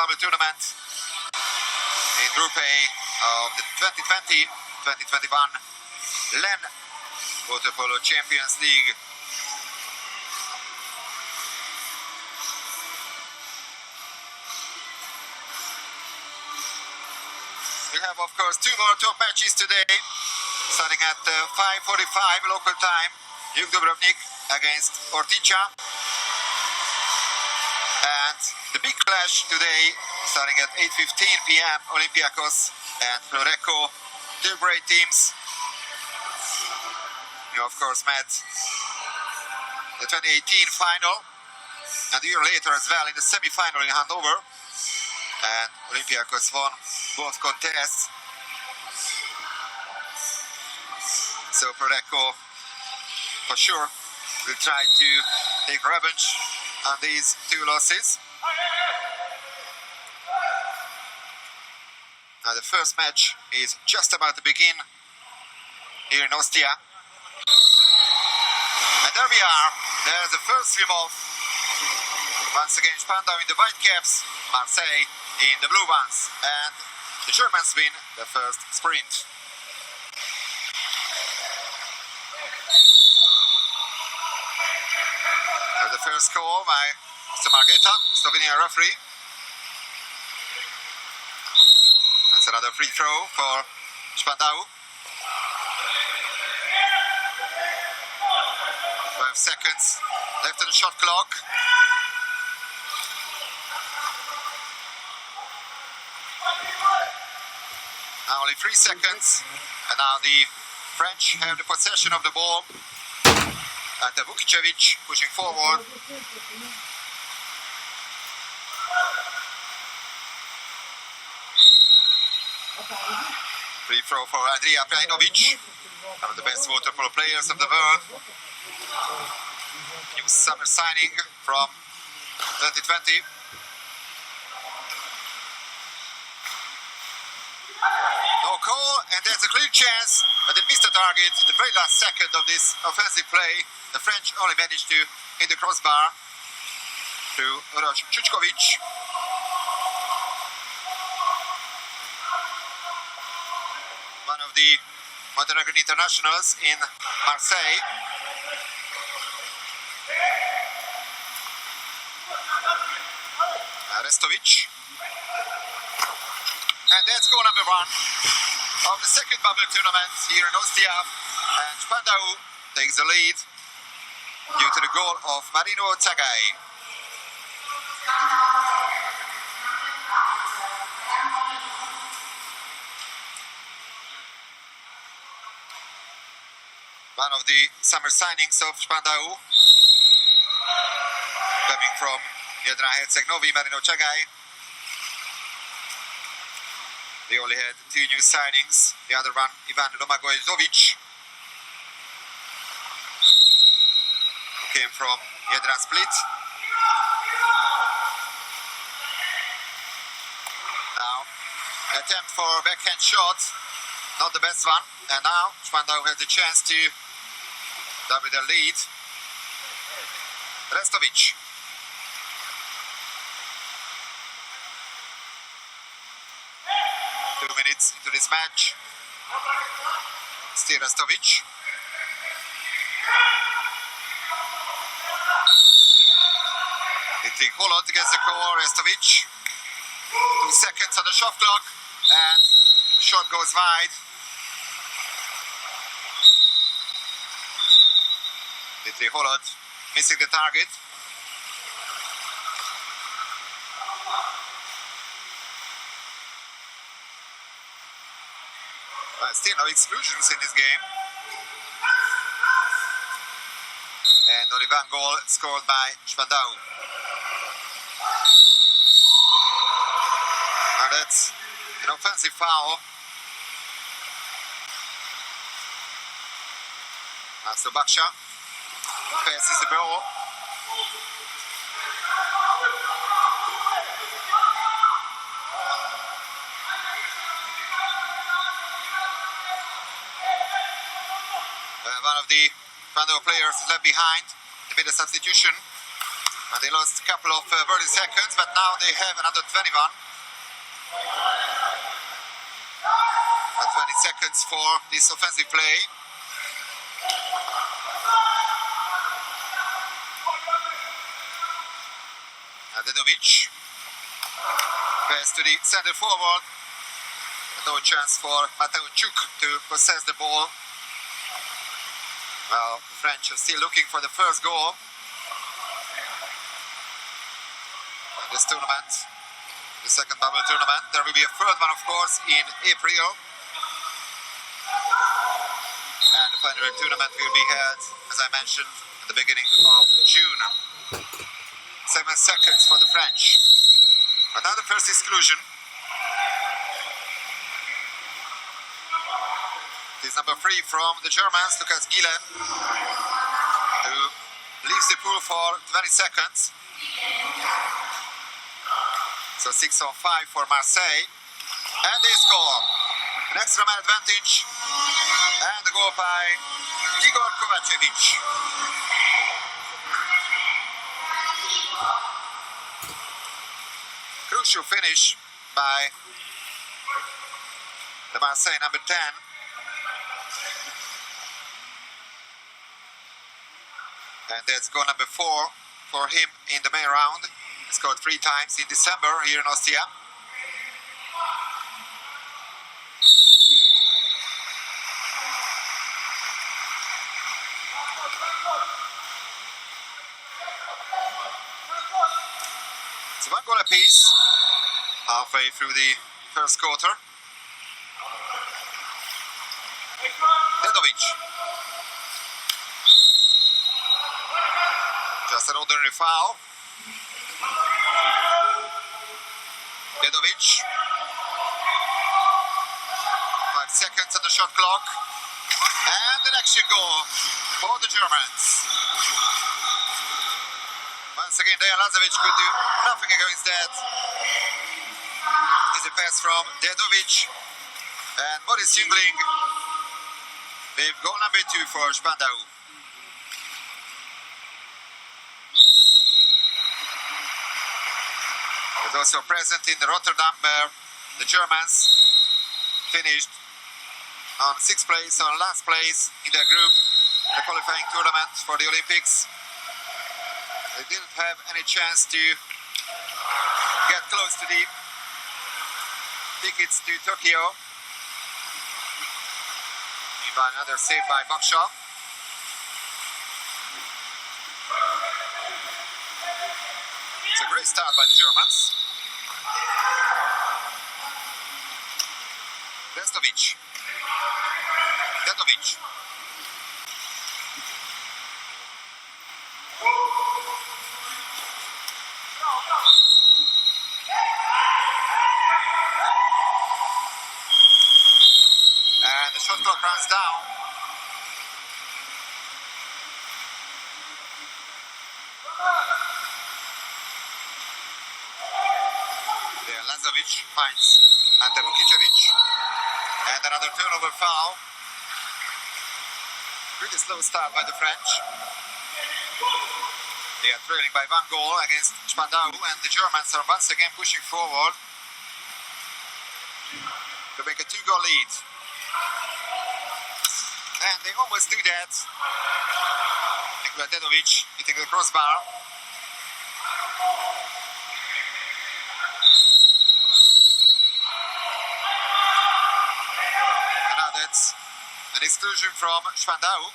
bubble tournament in Group A of the 2020-2021 Ligue Water-Polo Champions League. We have, of course, two more top matches today, starting at 5:45 local time. Ligue against Ortiča. And the big clash today, starting at 8:15 p.m. Olympiacos and Floreco, two great teams. You, of course, met the 2018 final and a year later as well in the semi-final in Hanover. And Olympiacos won both contests. So Floreco, for sure, will try to take revenge on these two losses. Now the first match is just about to begin here in Ostia. And there we are. There's the first swim-off. Once again, Spandau in the white caps, Marseille in the blue ones. And the Germans win the first sprint. So the first call by Mr. Margeta, the Slovenian referee. That's another free throw for Spandau. 12 seconds left on the shot clock. Now only 3 seconds, and now the French have the possession of the ball. And Vukicevic pushing forward. Free throw for Andrija Prajinovic, one of the best water polo players of the world. New summer signing from 2020. No call, and there's a clear chance, but they missed the target in the very last second of this offensive play. The French only managed to hit the crossbar to Uroš Čučković. One of the Montenegrin internationals in Marseille. Restovic. And that's goal number 1 of the second bubble tournament here in Ostia. And Spandau takes the lead due to the goal of Marino Tsagai. One of the summer signings of Spandau, coming from Jedra Herceg-Novi, Marino Tsagai. They only had 2 new signings. The other one, Ivan Domagoj-Zovic, who came from Jedra Split. Now, attempt for a backhand shot, not the best one. And now, Spandau has the chance to double their lead. Restovic. Minutes into this match. Still Restovic. Dmitry Holod gets the call. Restovic. 2 seconds on the shot clock, and shot goes wide. Dmitry Holod missing the target. Still no exclusions in this game. And only 1 goal scored by Spandau. And that's an offensive foul. So Baksha passes the ball. One of the Spandau players is left behind. They made a substitution. And they lost a couple of early seconds, but now they have another 21. And 20 seconds for this offensive play. Dedovic. Pass to the center forward. No chance for Mateuchuk to possess the ball. Well, the French are still looking for the first goal in this tournament, the second bubble tournament. There will be a third one, of course, in April. And the final tournament will be held, as I mentioned, at the beginning of June. 7 seconds for the French. Another first exclusion. It is number 3 from the Germans, Lucas Gillen, who leaves the pool for 20 seconds. So 6-on-5 for Marseille. And they score. An extra man advantage. And the goal by Igor Kovacevic. Crucial finish by the Marseille number 10. And that's goal number 4 for him in the main round. He scored 3 times in December here in Austria. It's 1 goal apiece, halfway through the first quarter. Dedovic. Just an ordinary foul. Dedovic. 5 seconds on the shot clock. And an action goal for the Germans. Once again, Dejan Lazovic could do nothing against that. It's a pass from Dedovic. And Boris Jungling with goal number 2 for Spandau. Was also present in Rotterdam, where the Germans finished on 6th place, on last place in their group, the qualifying tournament for the Olympics. They didn't have any chance to get close to the tickets to Tokyo. Meanwhile, another save by Bakshaw. It's a great start by the Germans. Dedovic. And the shot clock runs down. There, Lazovic finds Ante Vukicevic. And another turnover foul. Pretty slow start by the French. They are trailing by 1 goal against Spandau, and the Germans are once again pushing forward to make a 2-goal lead. And they almost do that. Nikola Dedovic hitting the crossbar. And now that's an exclusion from Spandau.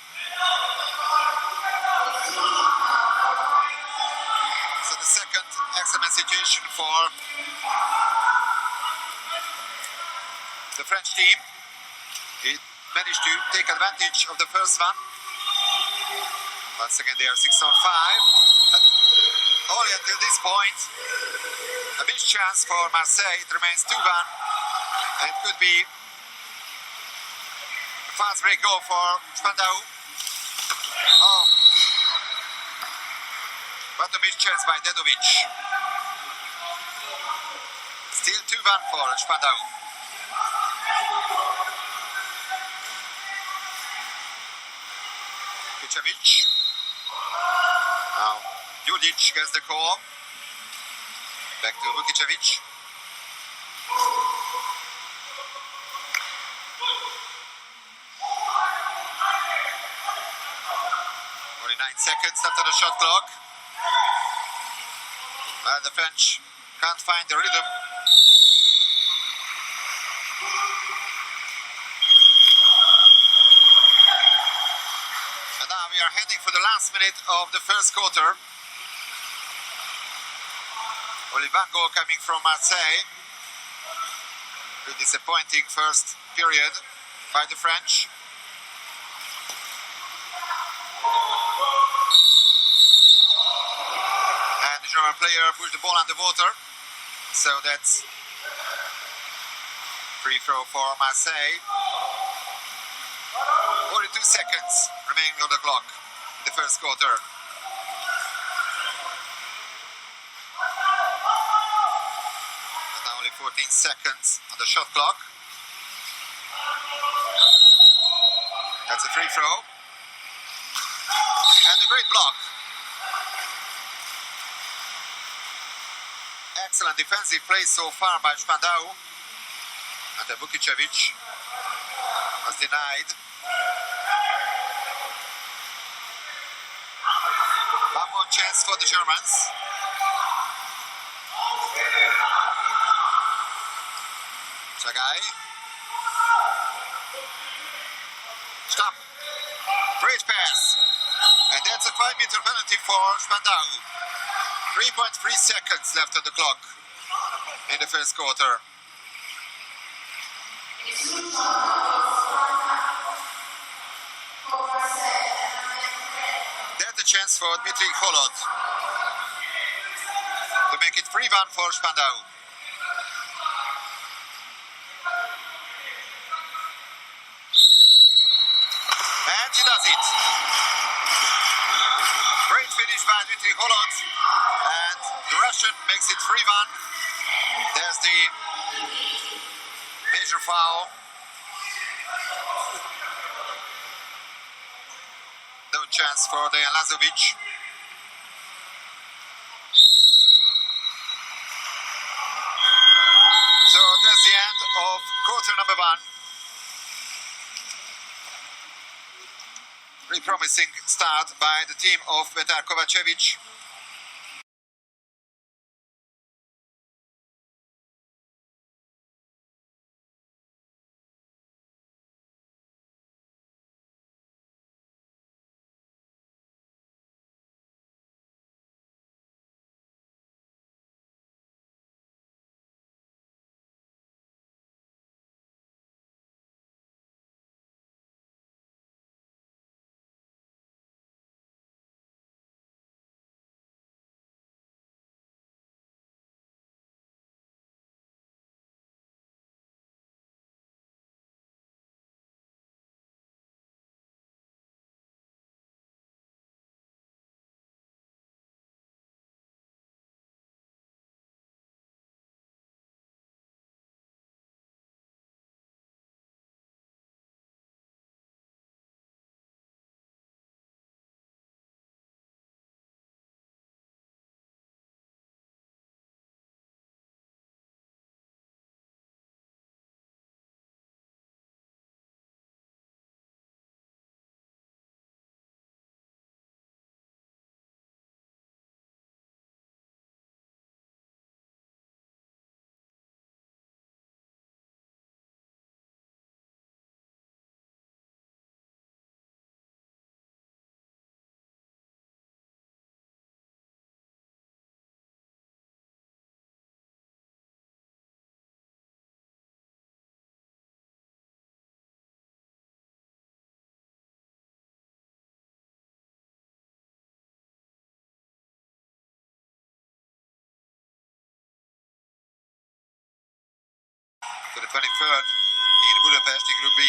So the second excellent situation for the French team. It managed to take advantage of the first one. Once again, they are 6-on-5. Only until this point, a big chance for Marseille. It remains 2-1, and it could be a fast break goal for Spandau. Oh, what a missed chance by Dedovic. Still 2-1 for Spandau. Vukicevic. Now Judic gets the call. Back to Vukicevic. Only 9 seconds after the shot clock. The French can't find the rhythm. And now we are heading for the last minute of the first quarter. Only one goal coming from Marseille. A disappointing first period by the French. And the German player pushed the ball underwater. So that's free throw for Marseille. 42 seconds remaining on the clock in the first quarter. And now only 14 seconds on the shot clock. That's a free throw. And a great block. Excellent defensive play so far by Spandau. And Vukicevic was denied. One more chance for the Germans. Chagai. Stop. Great pass. And that's a 5-meter penalty for Spandau. 3.3 seconds left on the clock in the first quarter. There's a chance for Dmitry Holod to make it 3-1 for Spandau. And he does it. Great finish by Dmitry Holod. And the Russian makes it 3-1. There's the major foul. No chance for Dejan Lazovic. So that's the end of quarter number 1. Very promising start by the team of Petar Kovacevic. To the 23rd in Budapest in Group B.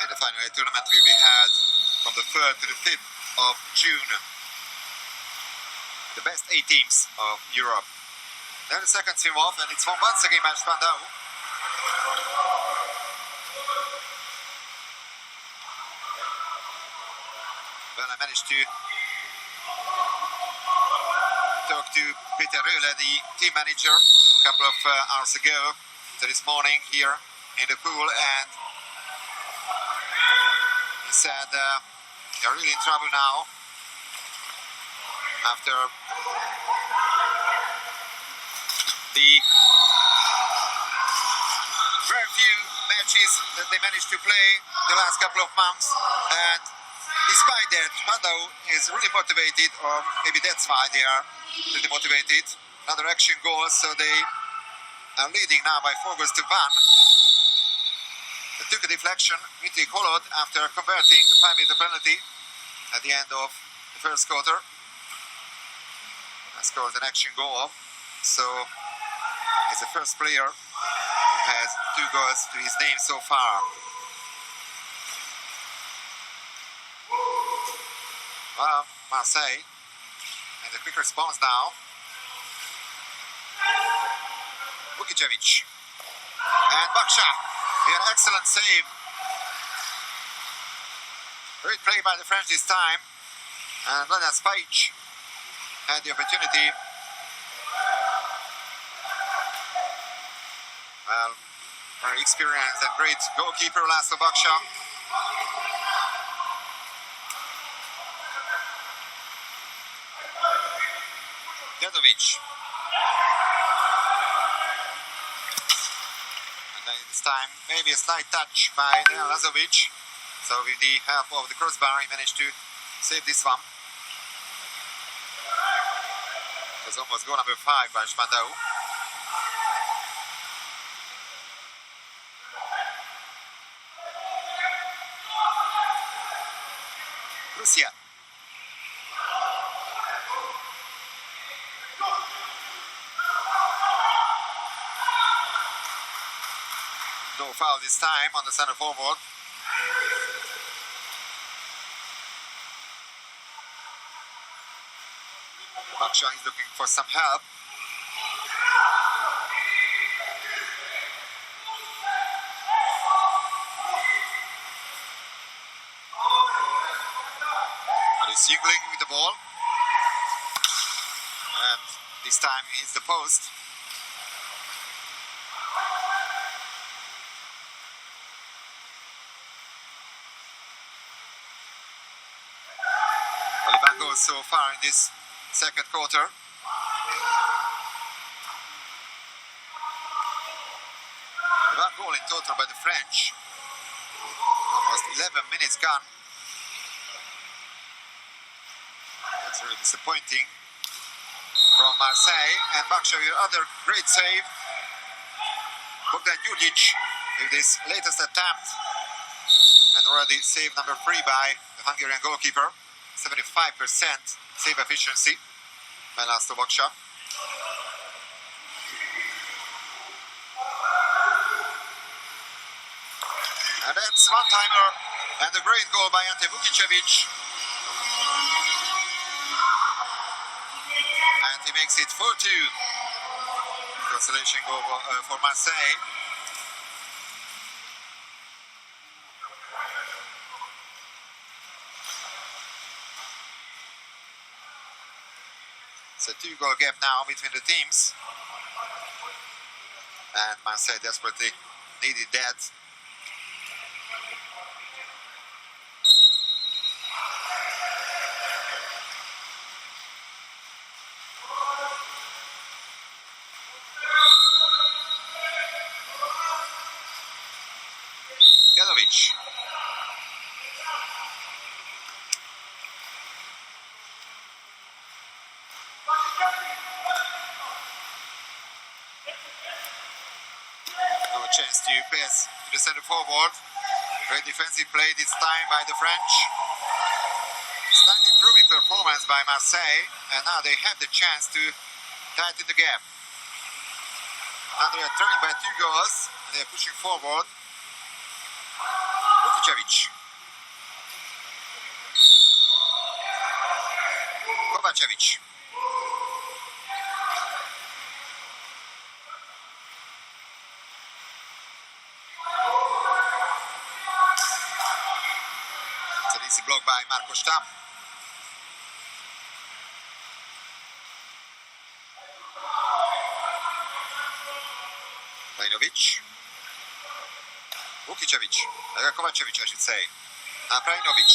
And the final tournament will be held from the 3rd to the 5th of June. The best 8 teams of Europe. Then the second team off, and it's won once again by Spandau. Well, I managed to talk to Peter Röhle, the team manager, a couple of hours ago, this morning here in the pool, and he said they're really in trouble now after the very few matches that they managed to play the last couple of months, and despite that, Spandau is really motivated, or maybe that's why they are really motivated. Another action goal, so they are leading now by 4 goals to 1. They took a deflection, Mitri Holod, after converting the 5-meter penalty at the end of the first quarter. Has scored an action goal, so he's the first player who has 2 goals to his name so far. Well, Marseille, and a quick response now. Vukicevic and Baksha. An excellent save. Great play by the French this time. And Vladan Spajic had the opportunity. Well, very experienced and great goalkeeper, Laszlo Baksha. Dedovic. And then this time, maybe a slight touch by Lazovic. So with the help of the crossbar, he managed to save this one. It was almost goal number 5 by Spandau. Russia. No foul this time on the center forward. Baksha is looking for some help. But he's signaling with the ball. And this time he hits the post. Olivan goes so far in this second quarter. One goal in total by the French. Almost 11 minutes gone. That's really disappointing from Marseille. And Baksha, your other great save. Bogdan Jurjic with this latest attempt. And already save number 3 by the Hungarian goalkeeper. 75% save efficiency by Laszlo Baksha. And that's one-timer and a great goal by Ante Vukicevic. And he makes it 4-2. Consolation goal for Marseille. It's a 2-goal gap now between the teams. And Marseille desperately needed that. Dedovic. No chance to pass to the center forward. Great defensive play this time by the French. Slight improving performance by Marseille, and now they have the chance to tighten the gap. Now they are turning by 2 goals, and they are pushing forward. Vukicevic. Kovacevic. It's an easy block by Marco Stamm. Kovacevic, I should say. Prajinovic.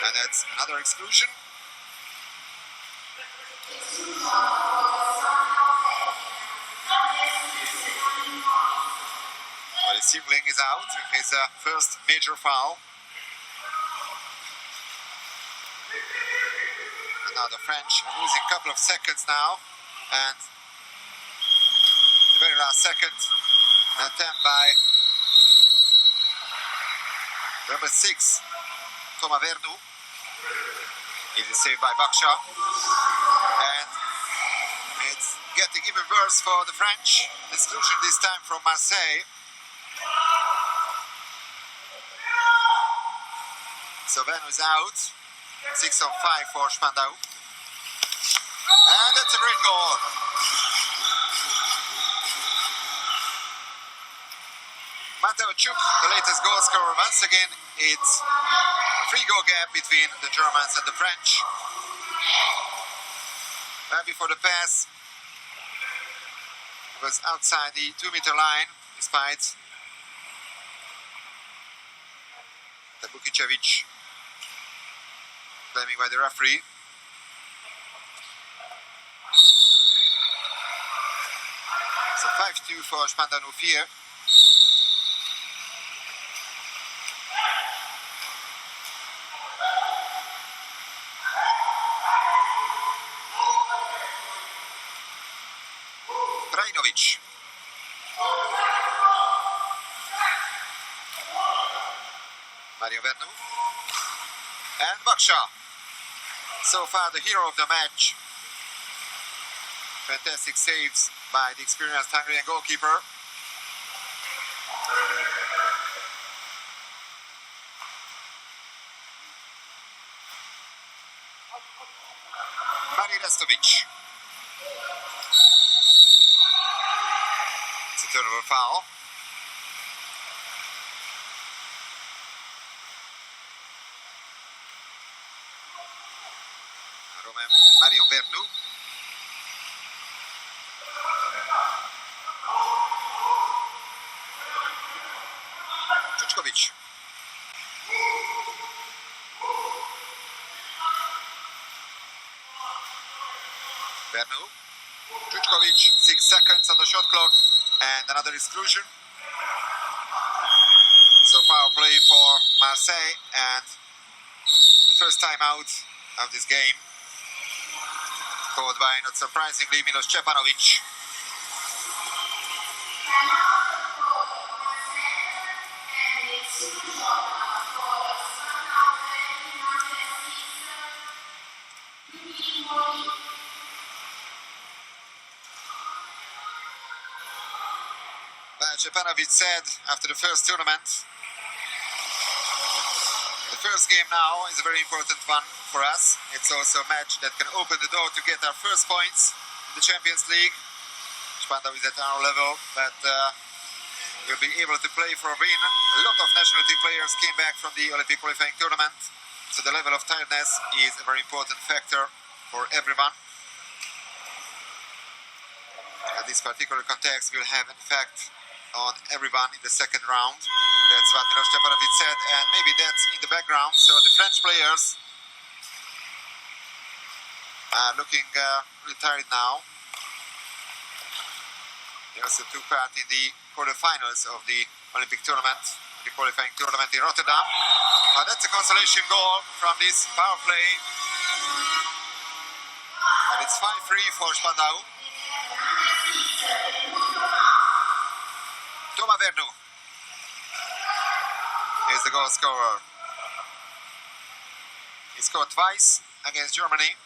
And that's another exclusion. Well, Sibling is out, his first major foul. And now the French are losing a couple of seconds now. And the very last second, an attempt by number 6, Thomas Vernou. Easy save by Baksha. And it's getting even worse for the French. Exclusion this time from Marseille. So Vernou is out. 6 of 5 for Spandau. And that's a great goal. Mateo Chuk, the latest goal scorer. Once again, it's a 3-goal gap between the Germans and the French. Right before the pass, it was outside the 2-meter line, despite the Vukicevic claiming by the referee. So 5-2 for Spandau 04. Prajinovic. Mario Vernou. And Baksha. So far the hero of the match. Fantastic saves by the experienced Hungarian goalkeeper. Mari Restovic. It's a terrible foul. Mario Vernou. Čučkovic. Vernou. Čučkovic, 6 seconds on the shot clock, and another exclusion. So power play for Marseille, and the first time out of this game, called by, not surprisingly, Milos Stepanovic. Stepanovic said after the first tournament, the first game now is a very important one for us. It's also a match that can open the door to get our first points in the Champions League. Spandau is at our level, but we'll be able to play for a win. A lot of nationality players came back from the Olympic qualifying tournament, so the level of tiredness is a very important factor for everyone. And this particular context will have an effect on everyone in the second round. That's what Milos Stepanovic said, and maybe that's in the background. So the French players are looking really tired now. They also took part in the quarterfinals of the Olympic tournament, the qualifying tournament in Rotterdam. That's a consolation goal from this power play. And it's 5-3 for Spandau. Thomas Vernou is the goal scorer. He scored twice against Germany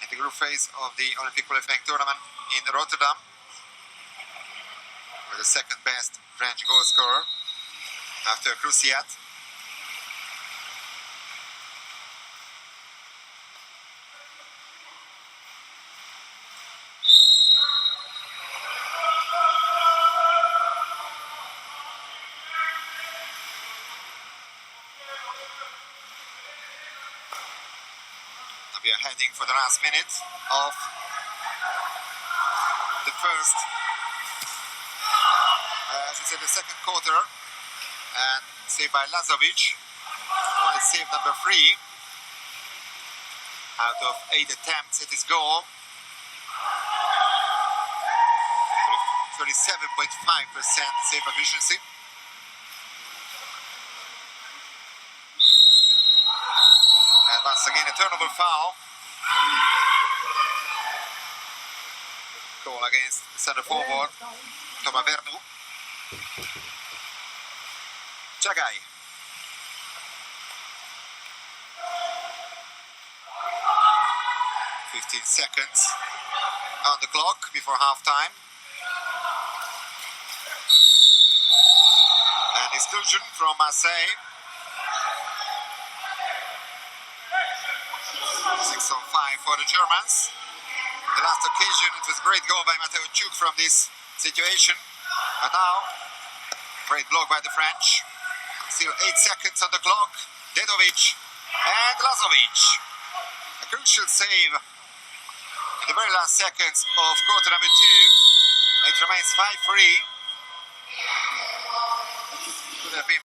in the group phase of the Olympic qualifying tournament in Rotterdam. With the second best French goal scorer after Cruciat. We are heading for the last minute of first, I should say the second quarter, and saved by Lazovic. Only save number 3 out of 8 attempts at his goal. 37.5% save efficiency. And once again a turnover foul. Goal against the center forward, Tomavernu. Chagai. "15 seconds on the clock before halftime. And exclusion from Marseille. 6-on-5 for the Germans. The last occasion, it was a great goal by Mateo Chuk from this situation. But now, great block by the French. Still 8 seconds on the clock. Dedovic and Lazovic. A crucial save in the very last seconds of quarter number 2. It remains 5-3. Could have been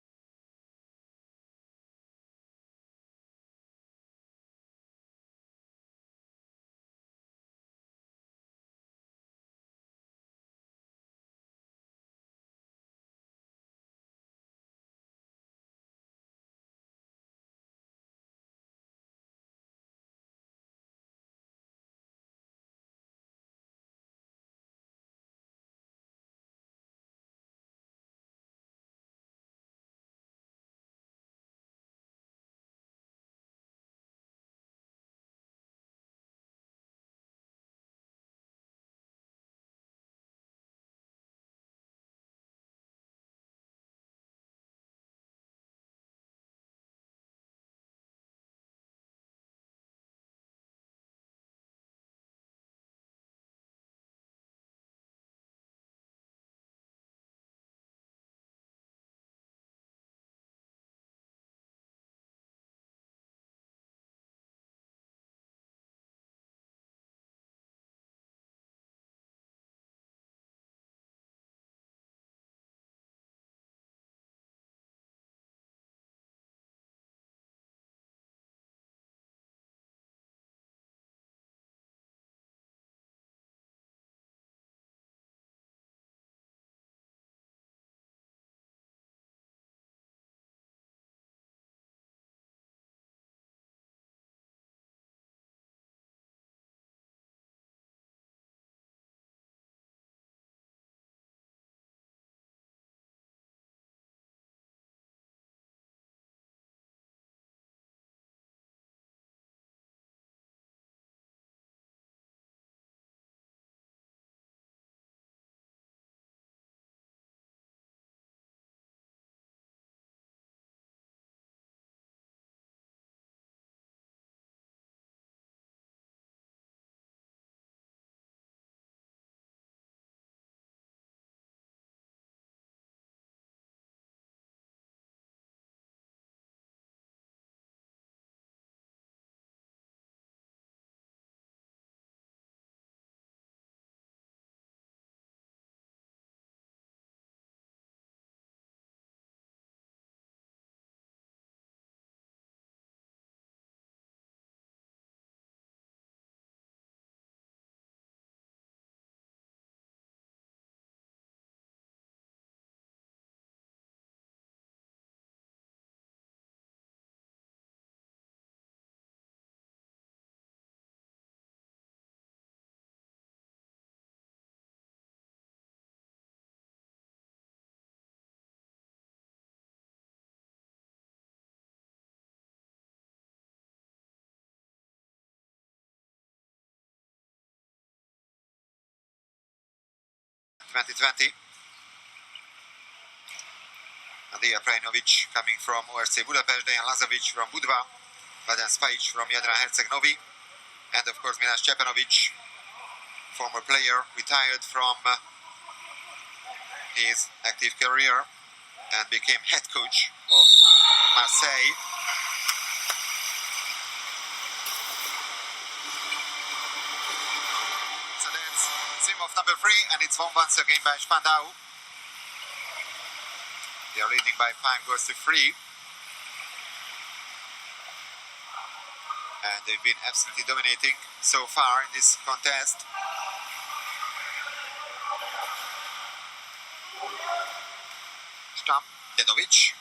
...2020. Andrea Prajnovic coming from ORC Budapest, Dejan Lazovic from Budva, Vladan Spajic from Jadran Herceg-Novi, and of course Milan Stjepanovic, former player, retired from his active career and became head coach of Marseille. So that's sim of number number 3, and it's won once again by Spandau. They are leading by 5 goals to 3. And they've been absolutely dominating so far in this contest. Stamm, Dedovic.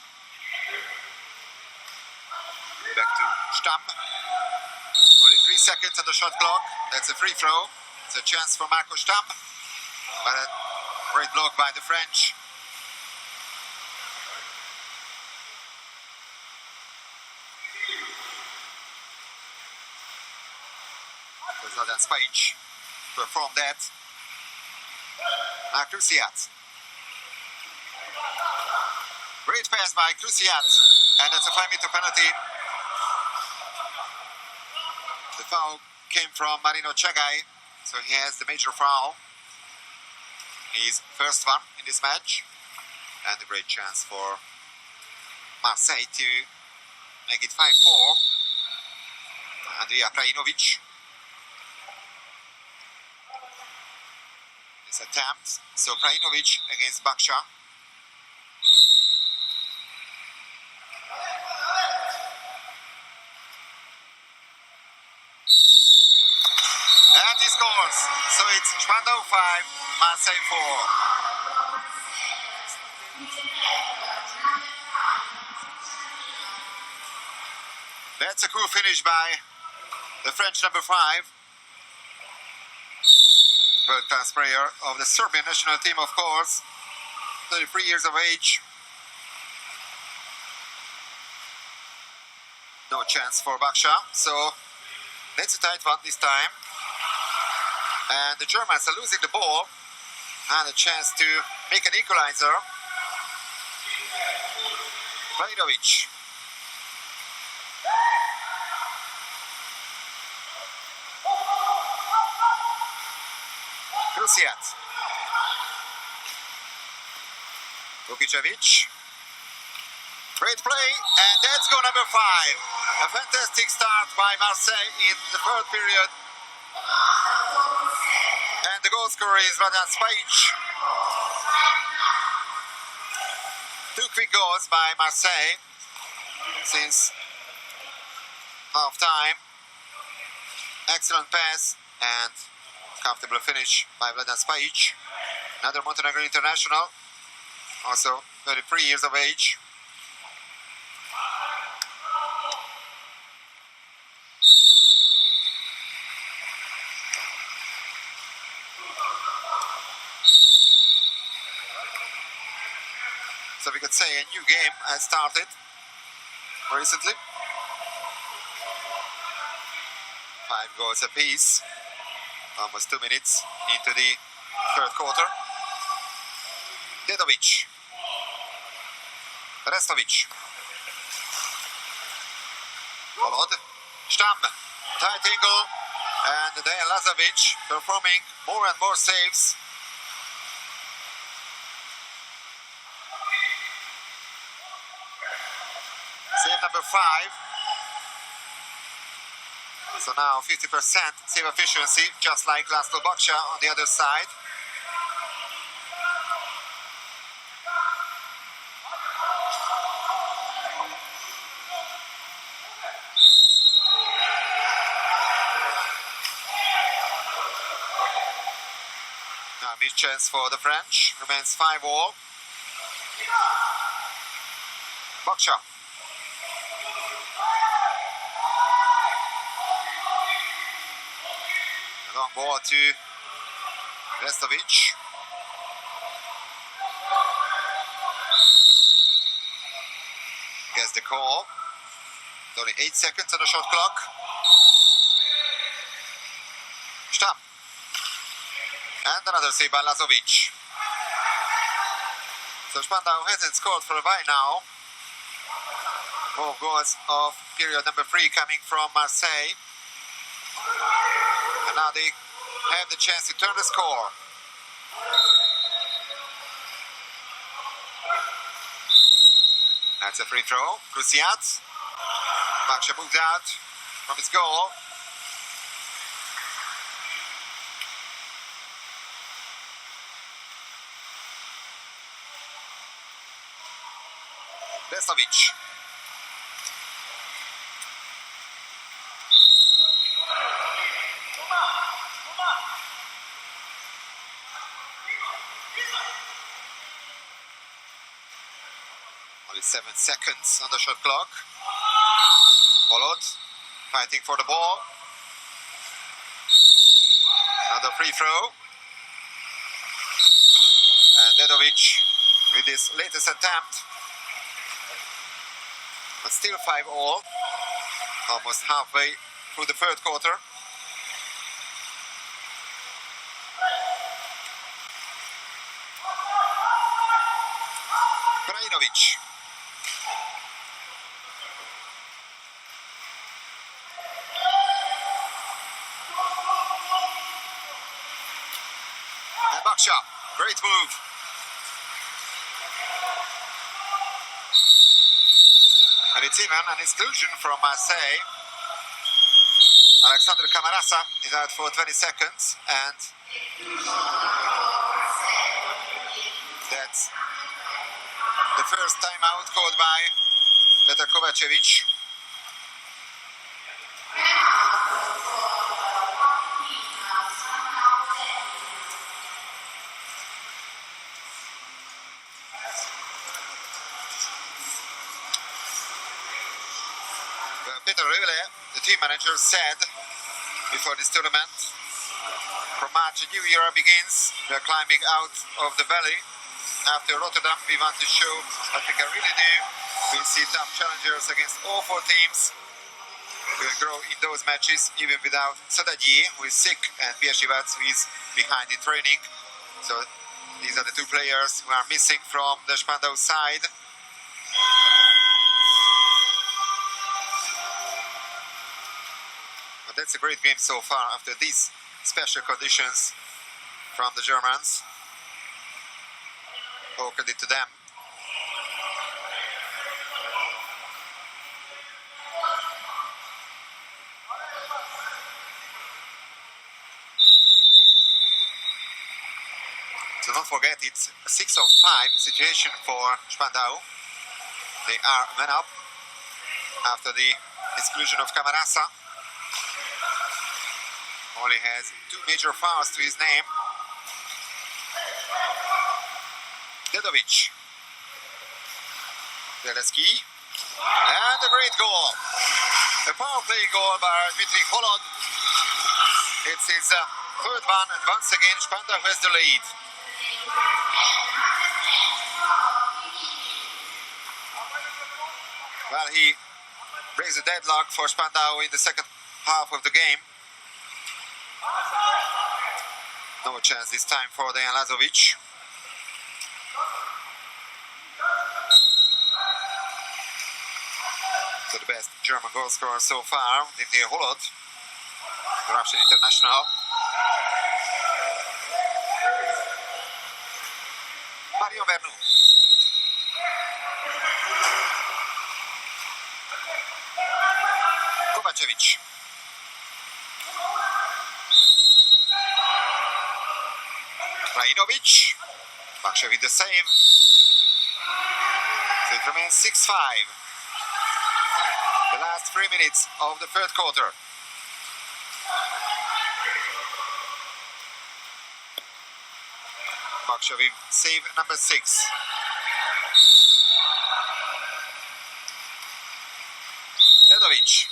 Back to Stamm. Only 3 seconds on the shot clock. That's a free throw. It's a chance for Marco Stamm. But a great block by the French. Zlatan Spajic performed that. Now Krusiat. Great pass by Krusiat. And that's a 5-meter penalty. The foul came from Marino Chagai. So he has the major foul. His first one in this match. And a great chance for Marseille to make it 5-4. Andrija Krajinovic. This attempt. So Krajinovic against Baksha. And he scores. So it's Spandau 5, Marseille 4. That's a cool finish by the French number 5. World-class player of the Serbian national team, of course. 33 years of age. No chance for Baksha. So that's a tight one this time. And the Germans are losing the ball. And a chance to make an equalizer. Vlahovic. Krusiat. Vukicevic. Great play, and that's goal number 5. A fantastic start by Marseille in the third period. And the goal scorer is Zlatan Spajic. 2 quick goals by Marseille since half time. Excellent pass and comfortable finish by Zlatan Spajic. Another Montenegro international, also 33 years of age. So we could say a new game has started recently. 5 goals apiece. Almost 2 minutes into the third quarter. Dedovic. Restovic. Volod. Stamm. Tight angle. And Dejan Lazovic performing more and more saves. Save number 5. So now 50% save efficiency, just like Laszlo Baksha on the other side. Now missed chance for the French. Remains 5-all. Baksha. A long ball to Restovic. Gets the call. Only 8 seconds on the shot clock. Stamm. And another save by Lazovic. So Spandau hasn't scored for a while now. More goals of period number 3 coming from Marseille. And now they have the chance to turn the score. That's a free throw. Krusiat. Baksha moved out from his goal. Vestovic. Only 7 seconds on the shot clock. Followed, fighting for the ball. Another free throw. And Dedovic with his latest attempt. But still 5-all. Almost halfway through the third quarter. Krajinovic. And Baksha, great move. And it's even an exclusion from Marseille. Alexander Camarasa is out for 20 seconds, and that's the first timeout called by Petar Kovacevic. Peter Röhle, the team manager, said before this tournament, from March a new era begins. We are climbing out of the valley. After Rotterdam, we want to show what we can really do. We'll see tough challengers against all 4 teams. We'll grow in those matches even without Sadadier, who is sick, and Pierre Shivac, who is behind in training. So these are the 2 players who are missing from the Spandau side. But that's a great game so far after these special conditions from the Germans. All credit to them. So don't forget, it's a 6-5 situation for Spandau. They are men up after the exclusion of Camarasa. Only has 2 major fouls to his name. Dedovic. Beleski. And a great goal. A power play goal by Dmitry Holod. It's his third one, and once again Spandau has the lead. Well, he breaks the deadlock for Spandau in the second half of the game. No chance this time for Dejan Lazovic. So the best German goal scorer so far, Dmitry Holod, the Russian international. Mario Vernou. Kovacevic. Krajinovic. Baksha with the save. So it remains 6-5. The last 3 minutes of the third quarter. Baksha with save number 6. Dedovic.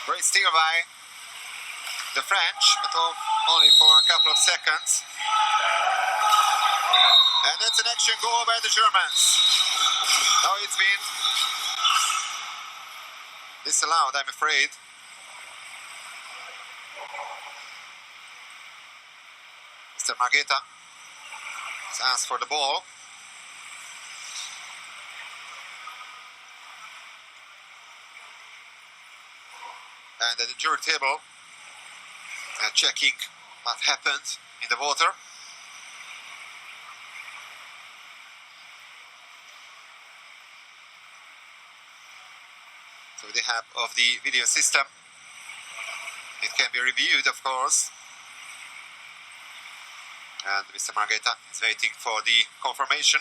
Great steal by the French, but only for a couple of seconds. And that's an action goal by the Germans. Now it's been disallowed, I'm afraid. Mr. Margheta has asked for the ball. And at the jury table, checking what happened in the water. So with the help of the video system, it can be reviewed, of course. And Mr. Marghetta is waiting for the confirmation.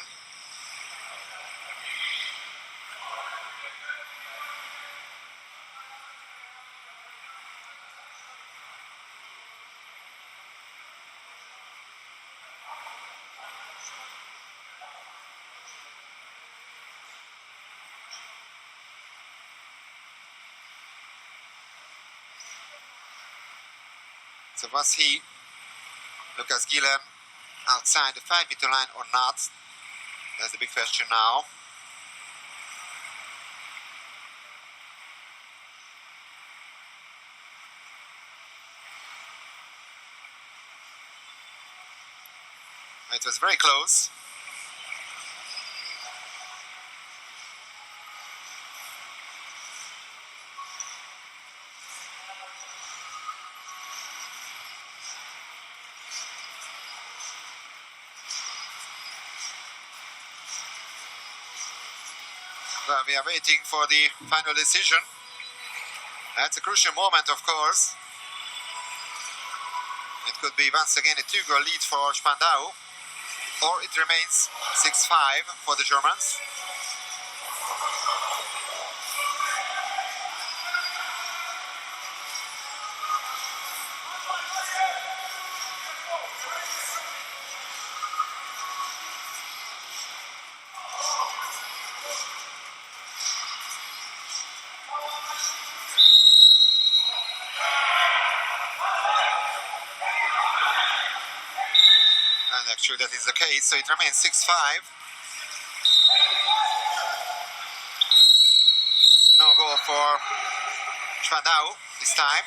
So was he, Lucas Gillen, outside the 5-meter line or not? That's the big question now. It was very close. Well, we are waiting for the final decision. That's a crucial moment, of course. It could be once again a 2-goal lead for Spandau, or it remains 6-5 for the Germans. And actually that is the case, so it remains 6-5. No goal for Spandau this time.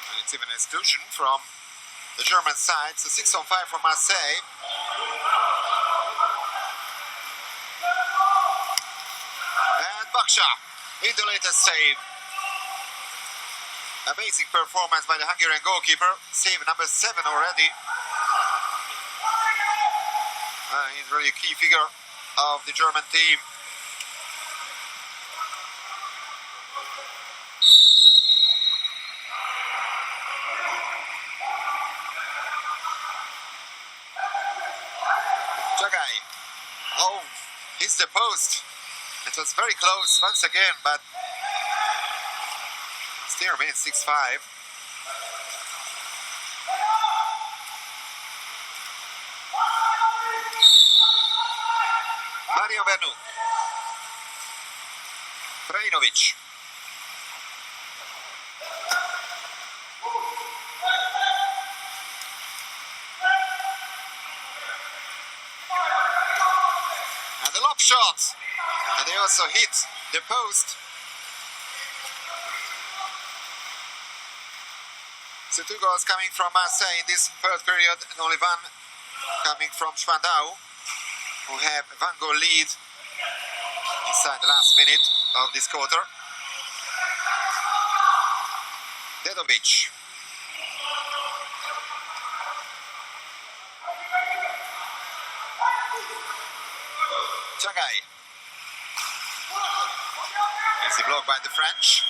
And it's even an exclusion from the German side, so 6-5 for Marseille. And Baksha in the latest save. Amazing performance by the Hungarian goalkeeper. Save number 7 already. He's really a key figure of the German team. Jagai. Oh, hits the post. It was very close once again, but still remains 6-5. Mario Vernu. Prejnovic. And the lob shot. And they also hit the post. So 2 goals coming from Marseille in this third period, and only 1 coming from Spandau, who have a 1-goal lead inside the last minute of this quarter. Dedovic. Jagai. Easy block by the French.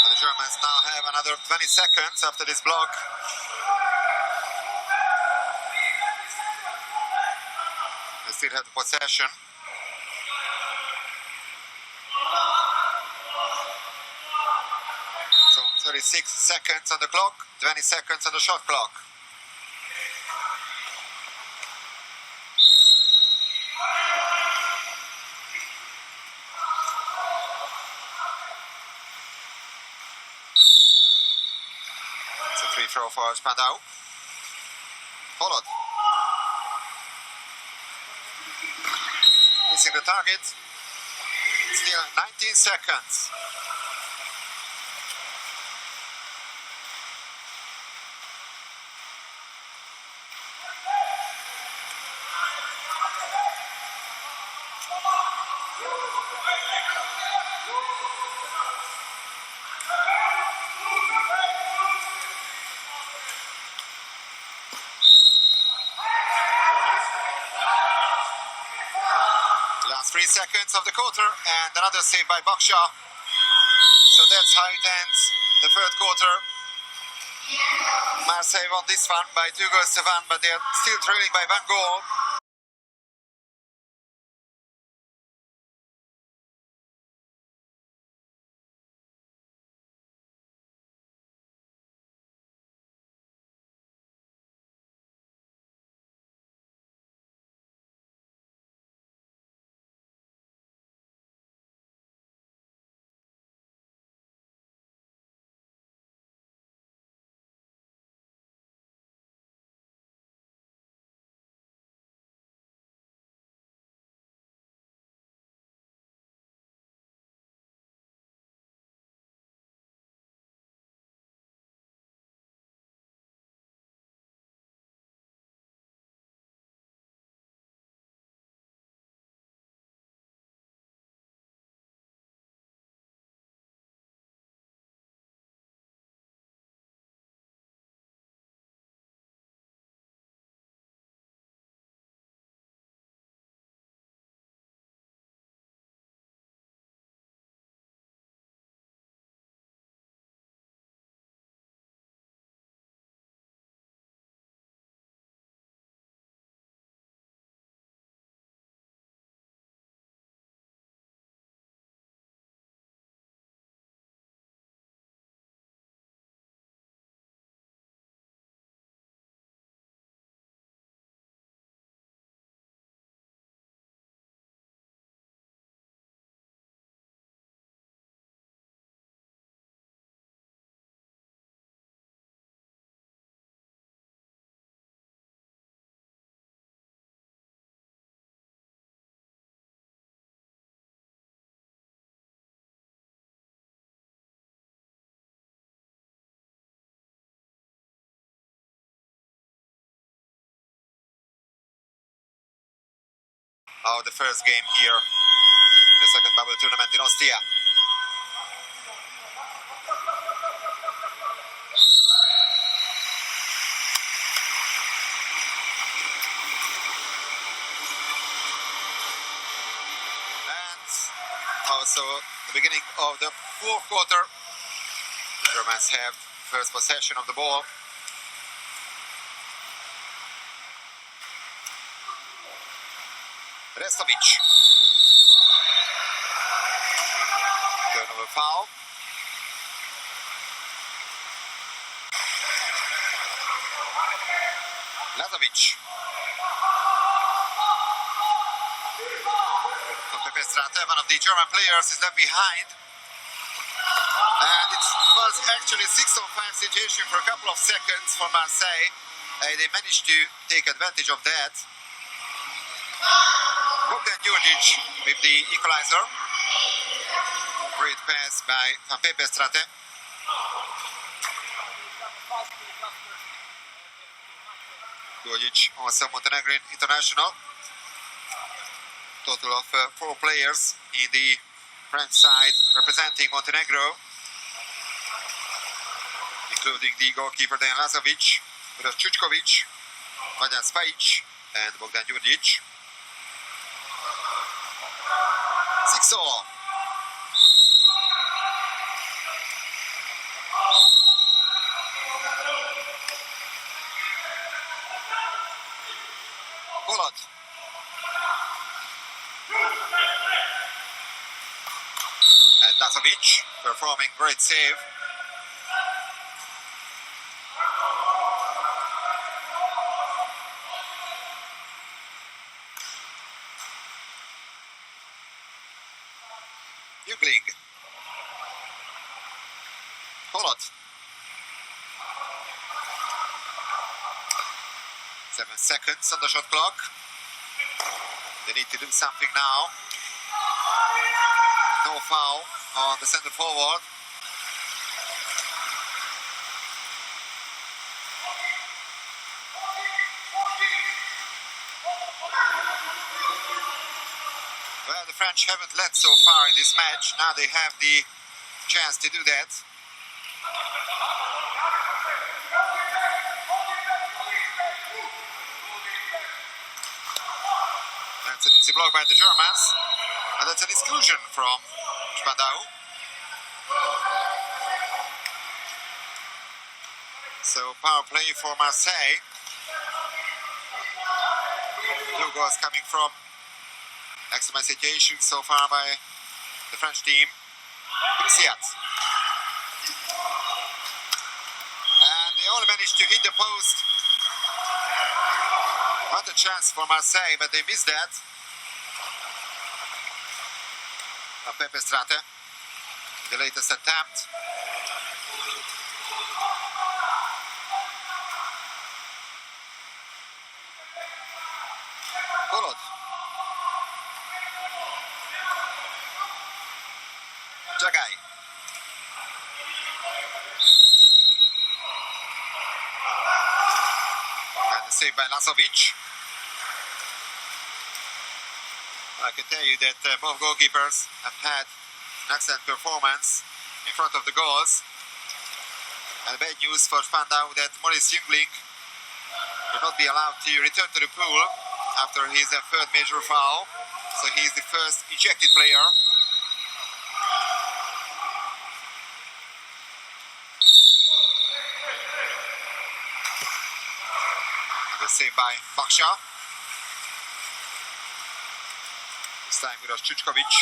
But the Germans now have another 20 seconds after this block. They still have the possession. So 36 seconds on the clock, 20 seconds on the shot clock. It's a free throw for Spandau. Followed. Missing the target. Still 19 seconds. 3 seconds of the quarter, and another save by Baksha. So that's how it ends the third quarter. Marseille won this one by 2-1, but they are still trailing by 1 goal. Of the first game here in the second bubble tournament in Ostia. And also the beginning of the fourth quarter. The Germans have first possession of the ball. Restovic. Turnover foul. Lazovic. One of the German players is left behind. And it was actually a 6-on-5 situation for a couple of seconds for Marseille. They managed to take advantage of that. Bogdan Djurdjic with the equalizer. Great pass by Van Peperstrate. Djurdjic, also Montenegrin international. Total of 4 players in the French side representing Montenegro, including the goalkeeper Dejan Lazovic, Uroš Čučković, Vladan Spajic, and Bogdan Djurdjic. 6-all. Kolot. And Lazovic performing great save. Ligue. Kolot. 7 seconds on the shot clock. They need to do something now. No foul on the center forward. Well, the French haven't led so far in this match. Now they have the chance to do that. That's an easy block by the Germans. And that's an exclusion from Spandau. So power play for Marseille. 2 goals coming from extra situation so far by the French team. Siat. And they only managed to hit the post. Not a chance for Marseille, but they missed that. Pepe Strate, the latest attempt. Golod. Jagai. And the save by Lazovic. I can tell you that both goalkeepers have had an excellent performance in front of the goals. And bad news for Spandau that Maurice Jungling will not be allowed to return to the pool after his third major foul. So he is the first ejected player. And the save by Baksha. This time it was Čučković.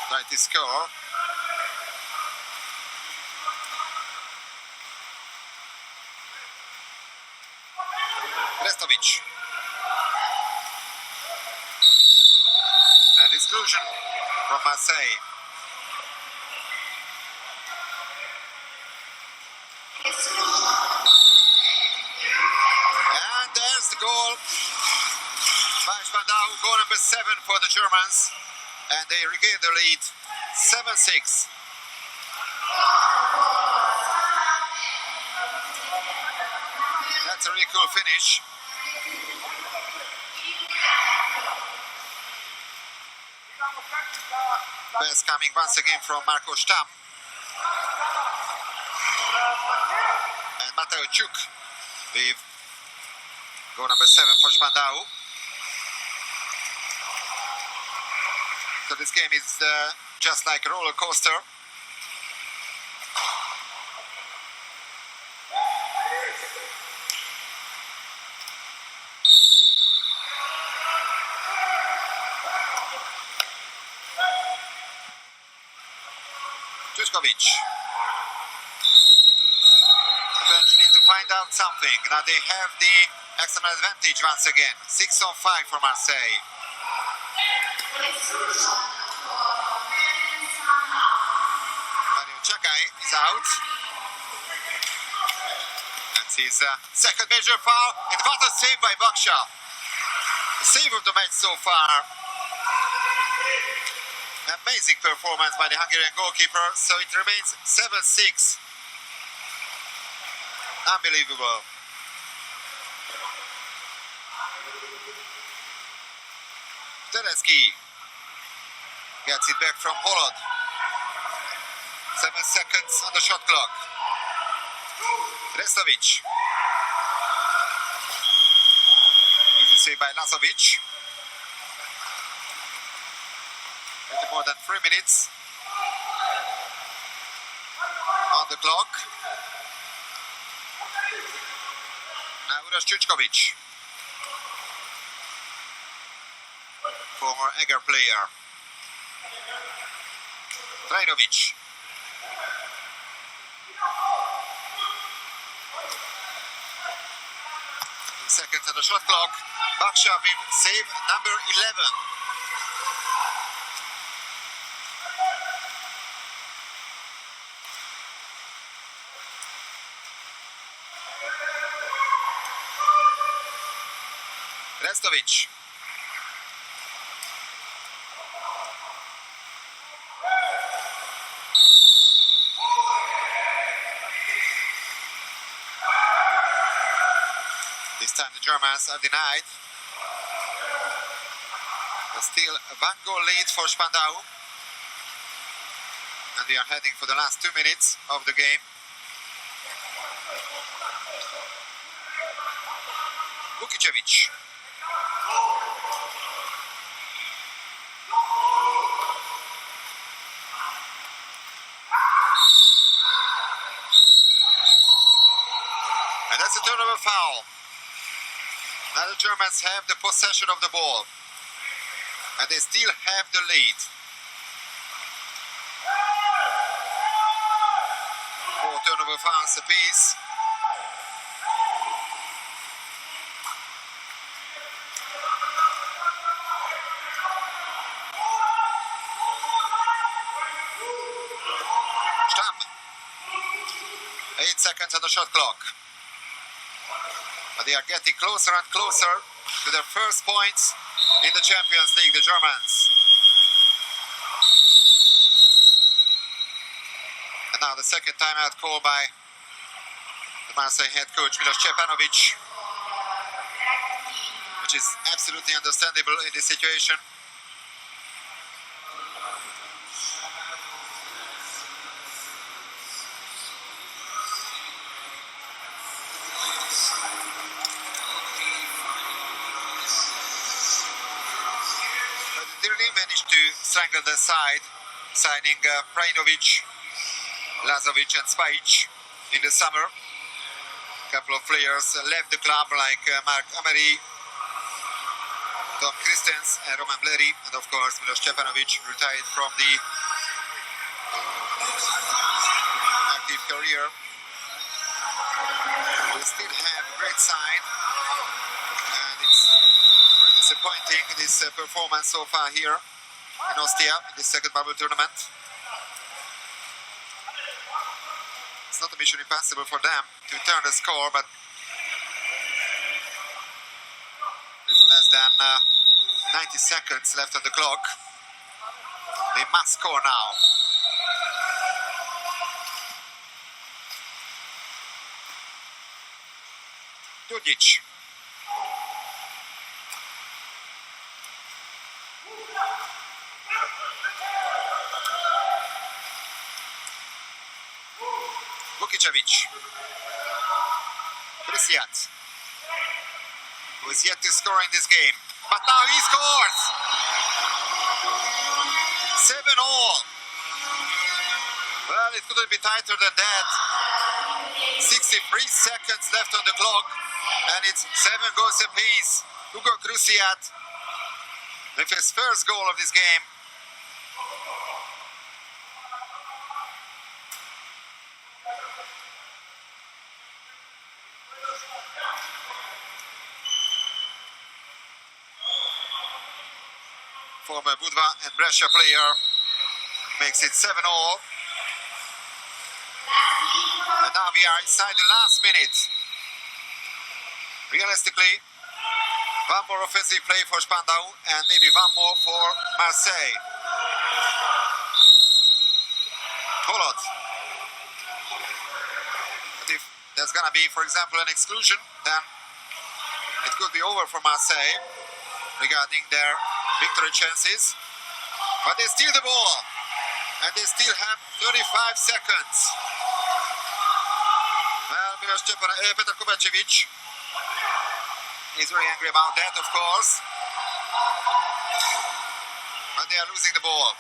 Tried to score. Restovic. And exclusion from Marseille. And there's the goal by Spandau, goal number 7 for the Germans. And they regain the lead, 7-6. That's a really cool finish. Pass coming once again from Marco Stam. And Mateo Chuk with goal number 7 for Spandau. So this game is just like a roller coaster. Čučković. The French need to find out something. Now they have the extra advantage once again. 6-5 for Marseille. Mario Chagai is out. That's his second major foul. And what a save by Baksha. The save of the match so far. Amazing performance by the Hungarian goalkeeper. So it remains 7-6. Unbelievable. Tedeschi gets it back from Holod. 7 seconds on the shot clock. Restovic. Easy save by Lazovic. More than 3 minutes on the clock. Now Uroš Čučković, former Eger player. Trajnović. Seconds on the shot clock. Baksha with save number 11. Restovic. This time the Germans are denied. But still a 1-goal lead for Spandau. And we are heading for the last 2 minutes of the game. Vukicevic. And that's a turnover foul. Now the Germans have the possession of the ball. And they still have the lead. 4 turnover fouls apiece. Stamm. 8 seconds on the shot clock. But they are getting closer and closer to their first points in the Champions League, the Germans. And now the second timeout call by the Marseille head coach, Milos Stepanovic, which is absolutely understandable in this situation. They really managed to strangle the side, signing Prajinovic, Lazovic and Spajic in the summer. A couple of players left the club like Marc Ameri, Tom Christens and Roman Bleri, and of course Milos Stepanovic retired from the active career. They still have a great side, and it's very disappointing, this performance so far here in Ostia in this second bubble tournament. It's not a mission impossible for them to turn the score, but little less than 90 seconds left on the clock. They must score now. Dudic. Vukicevic. Brisiat, who is yet to score in this game. But now he scores! 7-all. Well, it couldn't be tighter than that. 63 seconds left on the clock, and it's 7 goals apiece. Hugo Cruciat with his first goal of this game. Former Budva and Brescia player makes it 7-all. And now we are inside the last minute. Realistically, one more offensive play for Spandau and maybe one more for Marseille. Polot. But if there's gonna be, for example, an exclusion, then it could be over for Marseille regarding their victory chances. But they steal the ball, and they still have 35 seconds. Well, Petar Kovacevic is very angry about that, of course. But they are losing the ball.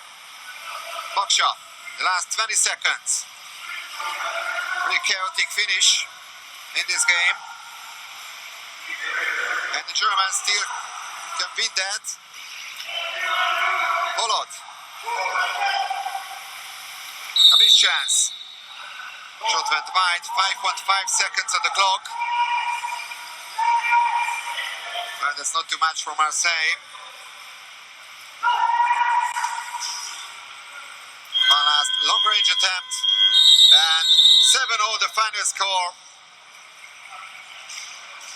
Baksha, the last 20 seconds. Very chaotic finish in this game. And the Germans still can win that. Polot. A missed chance. Shot went wide, 5.5 seconds on the clock. Well, that's not too much for Marseille. One last long-range attempt, and 7-0 the final score.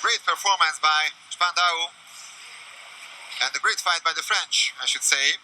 Great performance by Spandau, and a great fight by the French, I should say.